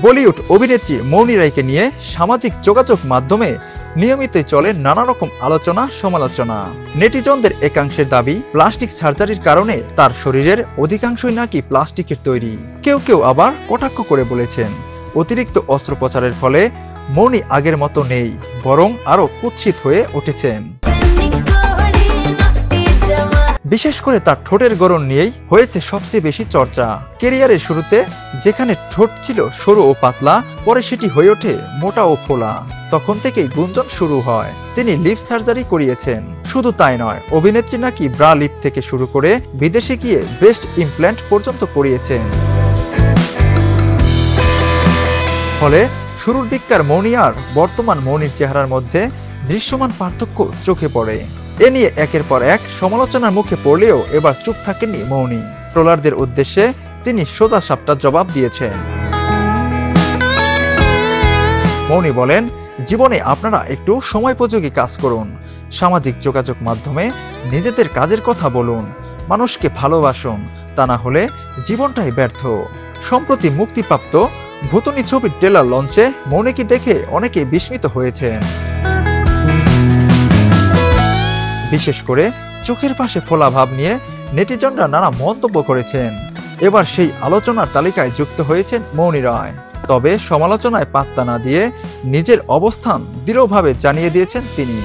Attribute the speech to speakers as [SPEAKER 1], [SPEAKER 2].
[SPEAKER 1] বলিউড অভিনেত্রী মৌনি রায়কে নিয়ে সামাজিক যোগাযোগ মাধ্যমে নিয়মিতই চলে নানা রকম আলোচনা সমালোচনা। নেটিজনদের একাংশের দাবি, প্লাস্টিক সার্জারির কারণে তার শরীরের অধিকাংশই নাকি প্লাস্টিকের তৈরি। কেউ কেউ আবার কটাক্ষ করে বলেছেন, অতিরিক্ত অস্ত্রোপচারের ফলে মৌনি আগের মতো নেই, বরং আরো কুৎসিত হয়ে উঠেছেন। বিশেষ করে তার ঠোঁটের গড়ন নিয়েই হয়েছে সবচেয়ে বেশি চর্চা। ক্যারিয়ারের শুরুতে যেখানে ঠোঁট ছিল সরু ও পাতলা, পরে সেটি হয়ে ওঠে মোটা ও ফোলা। তখন থেকেই গুঞ্জন শুরু হয় তিনি লিপ সার্জারি করিয়েছেন। শুধু তাই নয়, অভিনেত্রী নাকি ব্রা লিপ থেকে শুরু করে বিদেশে গিয়ে ব্রেস্ট ইমপ্ল্যান্ট পর্যন্ত করিয়েছেন। ফলে শুরুর দিককার মৌনি আর বর্তমান মৌনির চেহারার মধ্যে দৃশ্যমান পার্থক্য চোখে পড়ে। এ নিয়ে একের পর এক সমালোচনার মুখে পড়লেও এবার চুপ থাকেননি মৌনি। ট্রোলারদের উদ্দেশ্যে তিনি সোজা সাপটা জবাব দিয়েছেন। মৌনি বলেন, জীবনে আপনারা একটু সময়োপযোগী কাজ করুন, সামাজিক যোগাযোগ মাধ্যমে নিজেদের কাজের কথা বলুন, মানুষকে ভালোবাসুন, তা না হলে জীবনটাই ব্যর্থ। সম্প্রতি মুক্তিপ্রাপ্ত ভুতুনি ছবির ট্রেলার লঞ্চে মৌনিকে দেখে অনেকে বিস্মিত হয়েছেন। বিশেষ করে চোখের পাশে ফোলা ভাব নিয়ে নেটিজনরা নানা মন্তব্য করেছেন। এবার সেই আলোচনার তালিকায় যুক্ত হয়েছেন মৌনি রায়। তবে সমালোচনায় পাত্তা না দিয়ে নিজের অবস্থান দৃঢ়ভাবে জানিয়ে দিয়েছেন তিনি।